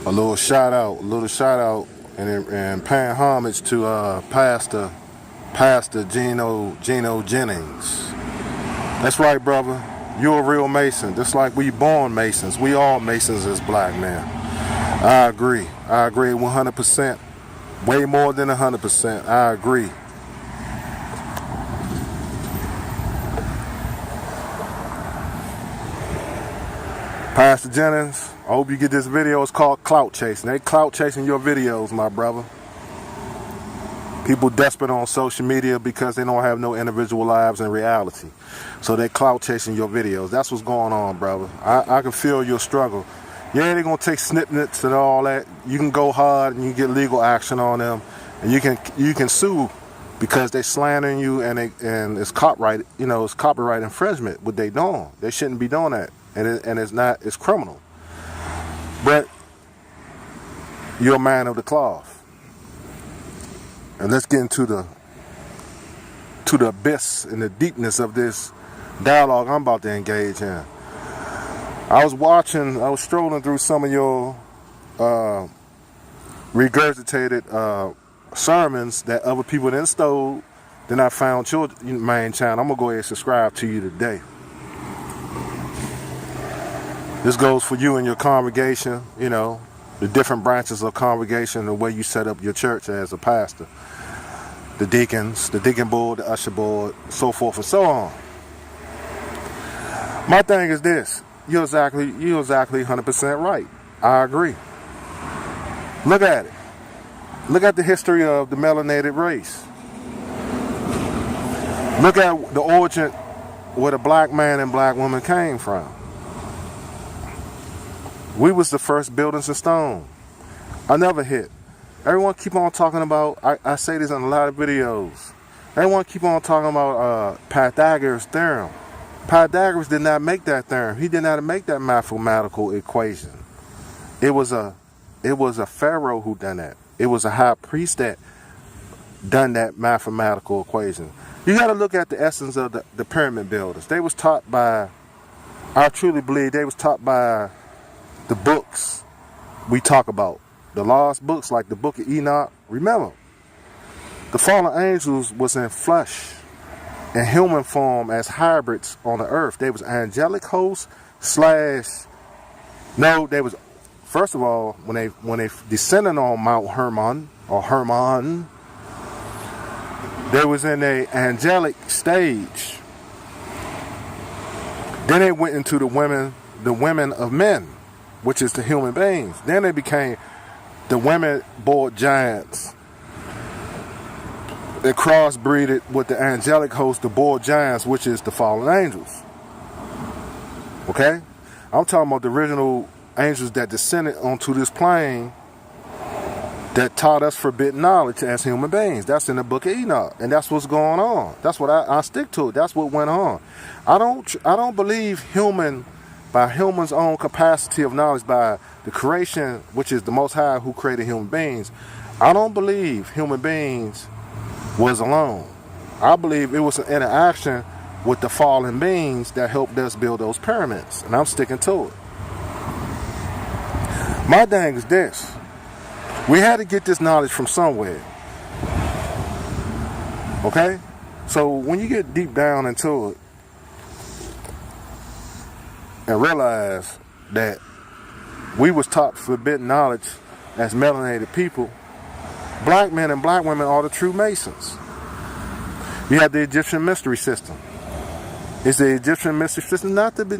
A little shout out, and paying homage to Pastor Gino Jennings. That's right, brother. You're a real Mason. Just like we born Masons. We all Masons as black men. I agree 100%. Way more than 100%. I agree. Pastor Jennings, I hope you get this video. It's called clout chasing. They clout chasing your videos, my brother. People desperate on social media because they don't have no individual lives in reality. So they clout chasing your videos. That's what's going on, brother. I can feel your struggle. Yeah, they're going to take snippets and all that. You can go hard and you get legal action on them. And you can sue because they slandering you and it's copyright, it's copyright infringement what they doing. They shouldn't be doing that. And it's criminal. But you're a man of the cloth. And let's get into the abyss and the deepness of this dialogue I'm about to engage in. I was strolling through some of your regurgitated sermons that other people then stole. Then I found your main channel. I'm going to go ahead and subscribe to you today. This goes for you and your congregation, the different branches of congregation, the way you set up your church as a pastor. The deacons, the deacon board, the usher board, so forth and so on. My thing is this. You're exactly 100% right. I agree. Look at it. Look at the history of the melanated race. Look at the origin where the black man and black woman came from. We was the first buildings of stone. I never hit. Everyone keep on talking about, I say this in a lot of videos. Everyone keep on talking about Pythagoras' theorem. Pythagoras did not make that theorem. He did not make that mathematical equation. It was a pharaoh who done that. It was a high priest that done that mathematical equation. You got to look at the essence of the pyramid builders. They was taught by, I truly believe they was taught by the books we talk about. The lost books like the book of Enoch. Remember, the fallen angels was in flesh and human form as hybrids on the earth. They was angelic hosts they was, first of all, when they descended on Mount Hermon, they was in a angelic stage. Then they went into the women of men, which is the human beings. Then they became the women born giants. They crossbreeded with the angelic host, the born giants, which is the fallen angels. Okay? I'm talking about the original angels that descended onto this plane that taught us forbidden knowledge as human beings. That's in the book of Enoch. And that's what's going on. That's what I stick to it. That's what went on. I don't believe by human's own capacity of knowledge, by the creation, which is the Most High who created human beings. I don't believe human beings was alone. I believe it was an interaction with the fallen beings that helped us build those pyramids. And I'm sticking to it. My thing is this. We had to get this knowledge from somewhere. Okay? So when you get deep down into it, and realize that we was taught forbidden knowledge as melanated people, black men and black women are the true Masons. You have the Egyptian mystery system. It's the Egyptian mystery system not to be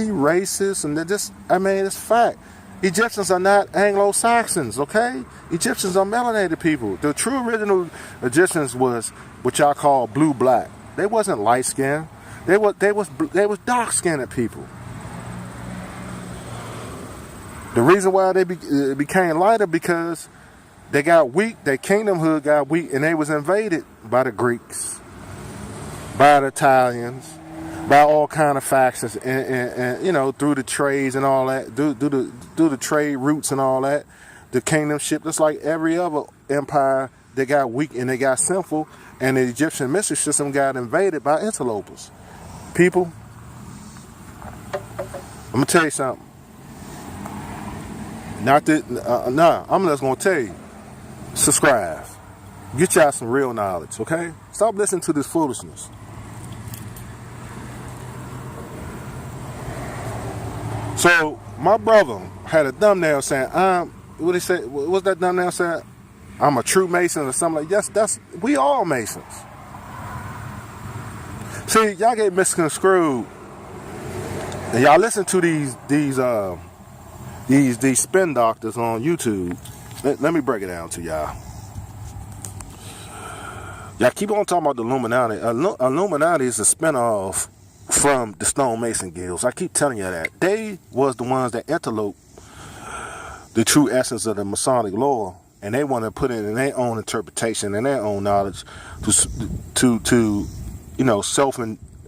racist, and it's fact. Egyptians are not Anglo-Saxons, okay? Egyptians are melanated people. The true original Egyptians was what y'all call blue-black. They wasn't light-skinned. They was dark-skinned people. The reason why they became lighter because they got weak, their kingdomhood got weak, and they was invaded by the Greeks, by the Italians, by all kind of factions, and through the trades and all that, through the trade routes and all that, the kingdomship, just like every other empire, they got weak and they got sinful, and the Egyptian mystery system got invaded by interlopers. People, I'm gonna tell you something. Not that, nah, I'm just going to tell you. Subscribe. Get y'all some real knowledge, okay? Stop listening to this foolishness. So, my brother had a thumbnail saying, what he said, what's that thumbnail saying? I'm a true Mason or something like that. We all Masons. See, y'all get misconstrued. And y'all listen to these spin doctors on YouTube. Let me break it down to y'all. Y'all keep on talking about the Illuminati. Illuminati is a spinoff from the Stonemason Guilds. I keep telling you that. They was the ones that interlope the true essence of the Masonic law, and they want to put it in their own interpretation and their own knowledge to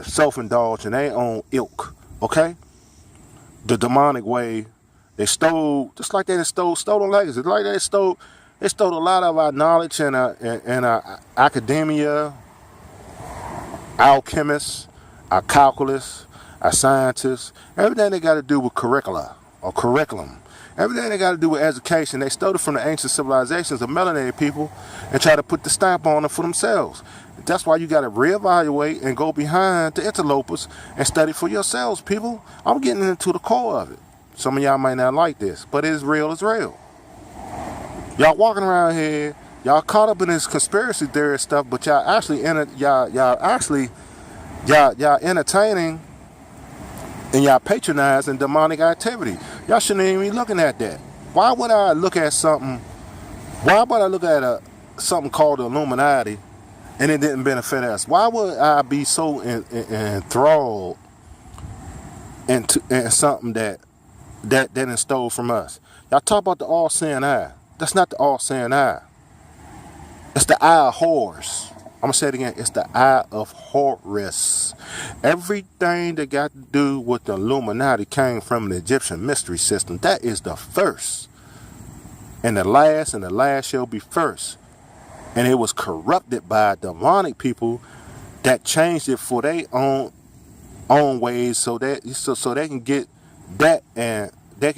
self-indulge in their own ilk. Okay? The demonic way. They stole, just like they stole stolen legacy. Like they stole a lot of our knowledge and our academia, alchemists, our calculus, our scientists, everything they got to do with curricula or curriculum. Everything they got to do with education, they stole it from the ancient civilizations of melanated people and try to put the stamp on it for themselves. That's why you got to reevaluate and go behind the interlopers and study for yourselves, people. I'm getting into the core of it. Some of y'all might not like this, but it's real, it's real. Y'all walking around here, y'all caught up in this conspiracy theory stuff, but y'all entertaining and y'all patronizing demonic activity. Y'all shouldn't even be looking at that. Why would I look at something? Why would I look at something called the Illuminati and it didn't benefit us? Why would I be so enthralled into something that stole from us? Y'all talk about the all-seeing eye. That's not the all-seeing eye. It's the eye of Horus. I'm going to say it again. It's the eye of Horus. Everything that got to do with the Illuminati came from the Egyptian mystery system. That is the first. And the last shall be first. And it was corrupted by demonic people that changed it for their own ways so they can get that, and they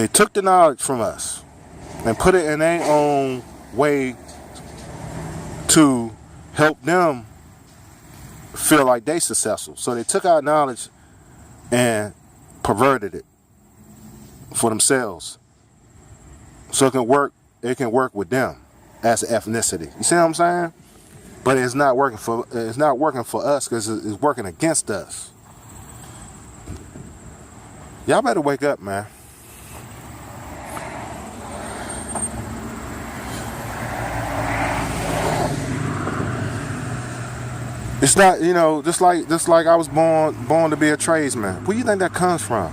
took the knowledge from us and put it in their own way to help them feel like they successful. So they took our knowledge and perverted it for themselves. So it can work with them as an ethnicity. You see what I'm saying? But it's not working for us because it's working against us. Y'all better wake up, man. It's not, just like I was born to be a tradesman. Where do you think that comes from?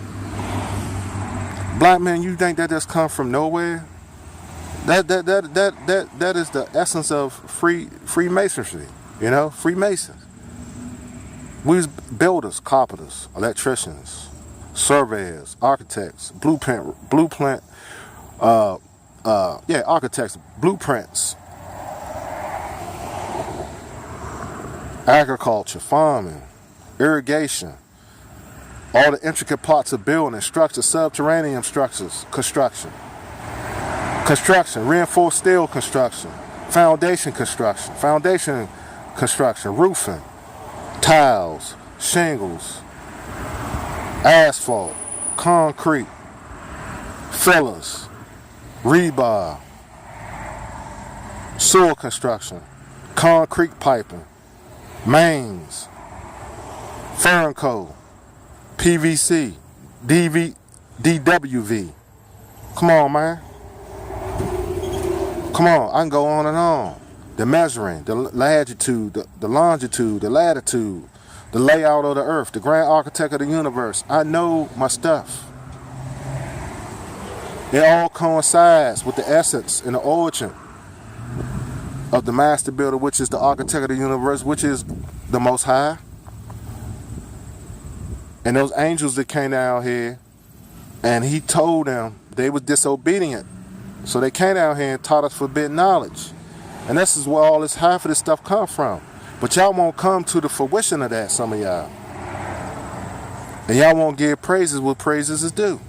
Black men, you think that just come from nowhere? That is the essence of Freemasonry. Freemasons. We was builders, carpenters, electricians, surveyors, architects, architects, blueprints, agriculture, farming, irrigation, all the intricate parts of building, structures, subterranean structures, construction, reinforced steel construction, foundation construction, roofing, tiles, shingles, asphalt, concrete, fillers, rebar, sewer construction, concrete piping, mains, Fernco, PVC, DWV. Come on, man. Come on, I can go on and on. The measuring, the latitude, the longitude, the latitude, the layout of the earth, the grand architect of the universe. I know my stuff. It all coincides with the essence and the origin of the master builder, which is the architect of the universe, which is the Most High. And those angels that came down here, and he told them they was disobedient. So they came down here and taught us forbidden knowledge. And this is where all this half of this stuff come from. But y'all won't come to the fruition of that, some of y'all. And y'all won't give praises what praises is due.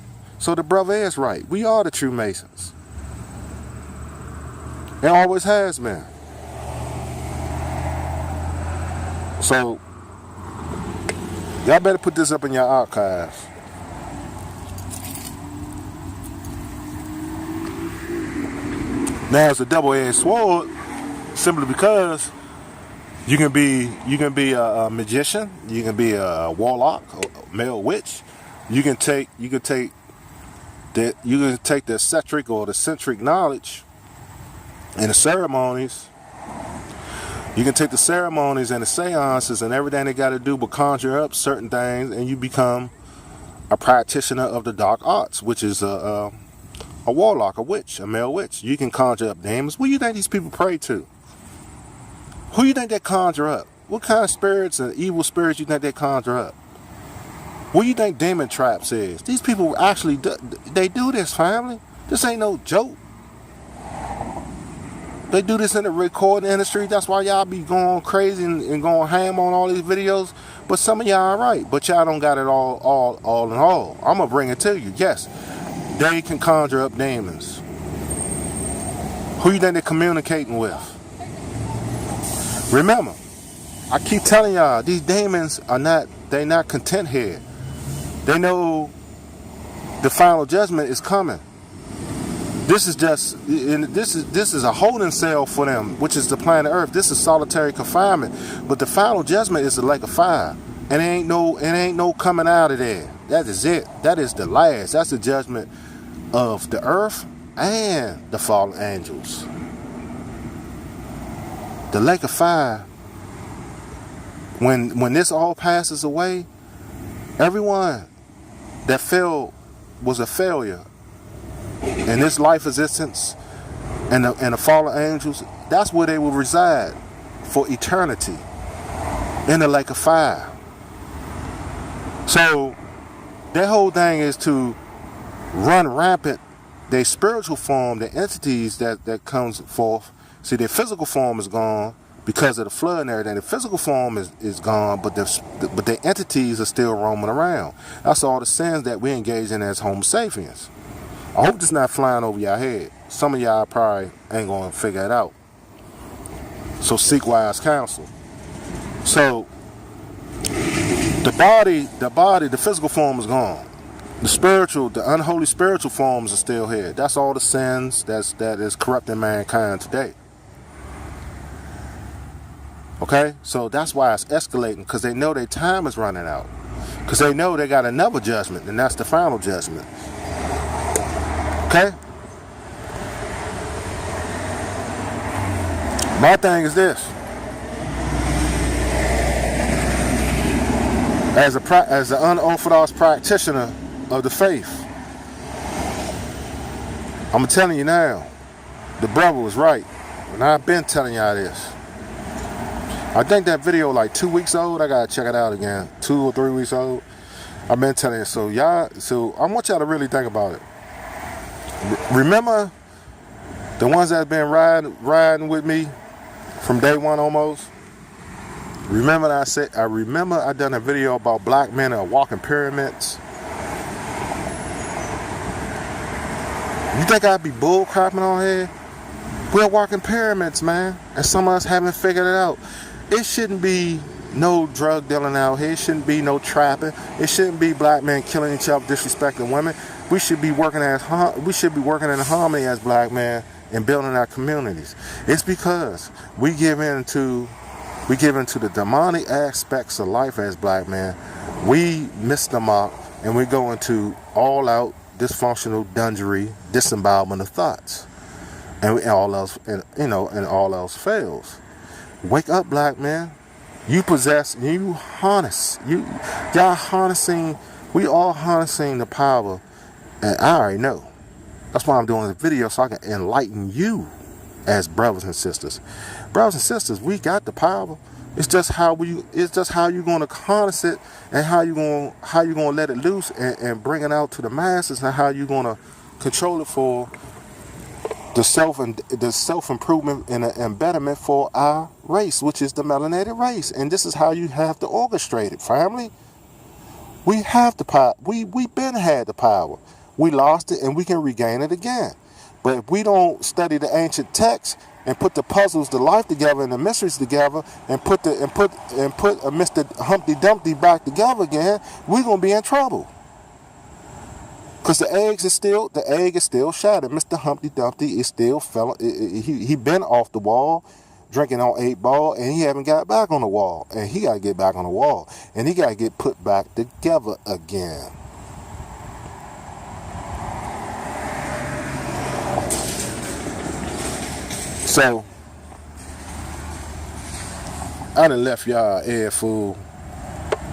So the brother is right. We are the true Masons. It always has been. So y'all better put this up in your archives. Now it's a double-edged sword, simply because you can be a magician, you can be a warlock, a male witch. You can take the eccentric or the centric knowledge and the ceremonies. You can take the ceremonies and the seances and everything they got to do but conjure up certain things, and you become a practitioner of the dark arts, which is a warlock, a witch, a male witch. You can conjure up demons. What do you think these people pray to? Who do you think they conjure up? What kind of spirits and evil spirits you think they conjure up? What do you think demon traps is? These people actually they do this, family. This ain't no joke. They do this in the recording industry. That's why y'all be going crazy and going ham on all these videos. But some of y'all are right. But y'all don't got it all in all. I'm going to bring it to you. Yes, they can conjure up demons. Who you think they're communicating with? Remember, I keep telling y'all, these demons are not content here. They know the final judgment is coming. This is a holding cell for them, which is the planet Earth. This is solitary confinement. But the final judgment is the lake of fire. And it ain't no coming out of there. That is it. That is the last. That's the judgment of the earth and the fallen angels. The lake of fire, when this all passes away, everyone that was a failure in this life existence and the fallen angels, that's where they will reside for eternity, in the lake of fire. So their whole thing is to run rampant their spiritual form, the entities that comes forth. See, their physical form is gone because of the flood and everything. The physical form is gone, but the entities are still roaming around. That's all the sins that we engage in as Homo sapiens. I hope this not flying over your head. Some of y'all probably ain't going to figure it out. So seek wise counsel. So the physical form is gone. The unholy spiritual forms are still here. That's all the sins that is corrupting mankind today. Okay? So that's why it's escalating, because they know their time is running out. Because they know they got another judgment, and that's the final judgment. Okay? My thing is this. As an unorthodox practitioner of the faith, I'm telling you now, the brother was right. And I've been telling y'all this. I think that video like 2 weeks old. I gotta check it out again. 2 or 3 weeks old. I've been telling you. So I want y'all to really think about it. Remember the ones that have been riding with me from day one almost? Remember that I done a video about black men that are walking pyramids. You think I'd be bull crapping on here? We're walking pyramids, man. And some of us haven't figured it out. It shouldn't be no drug dealing out here. It shouldn't be no trapping. It shouldn't be black men killing each other, disrespecting women. We should be working in harmony as black men and building our communities. It's because we give into the demonic aspects of life as black men. We miss the mark and we go into all out dysfunctional dungery, disembowelment of thoughts, and all else fails. Wake up, black man. You possess, you harness, y'all harnessing. We all harnessing the power, and I already know. That's why I'm doing this video, so I can enlighten you as brothers and sisters. Brothers and sisters, we got the power. It's just how you're going to harness it, and how you going to let it loose and bring it out to the masses, and how you're going to control it for the self-improvement and the embetterment for our race, which is the melanated race. And this is how you have to orchestrate it, family. We have the power. We been had the power. We lost it and we can regain it again. But if we don't study the ancient texts and put the puzzles, the life together and the mysteries together and put Mr. Humpty Dumpty back together again, we're gonna be in trouble. Cause the egg is still shattered. Mr. Humpty Dumpty is still he been off the wall, drinking on 8 Ball, and he haven't got back on the wall. And he gotta get back on the wall. And he gotta get put back together again. So, I done left y'all air full.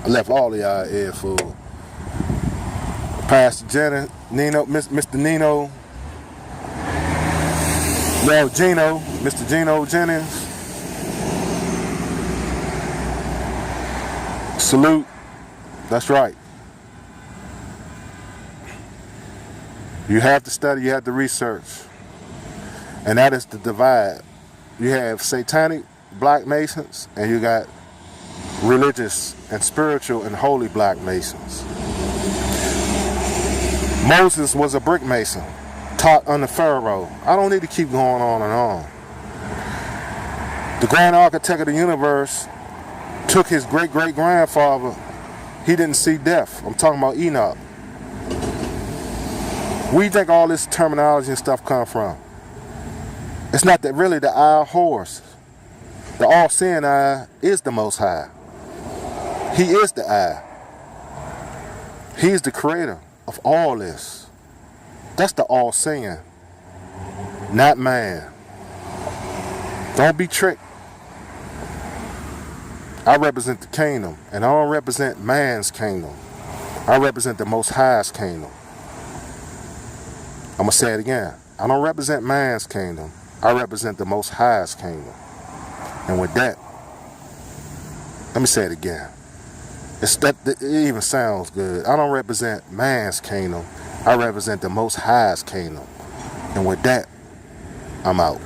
I left all of y'all air full. Pastor Jennings, Mr. Nino, Mr. Gino Jennings. Salute. That's right. You have to study, you have to research. And that is the divide. You have satanic black masons and you got religious and spiritual and holy black masons. Moses was a brick mason, taught under Pharaoh. I don't need to keep going on and on. The grand architect of the universe took his great-great-grandfather. He didn't see death. I'm talking about Enoch. Where do you think all this terminology and stuff come from? It's not that really the eye of horse. The all-seeing eye is the Most High. He is the eye. He's the creator of all this. That's the all-seeing, not man. Don't be tricked. I represent the kingdom, and I don't represent man's kingdom. I represent the Most High's kingdom. I'm going to say it again. I don't represent man's kingdom. I represent the Most High's kingdom. And with that, let me say it again. It even sounds good. I don't represent man's kingdom. I represent the Most High's kingdom. And with that, I'm out.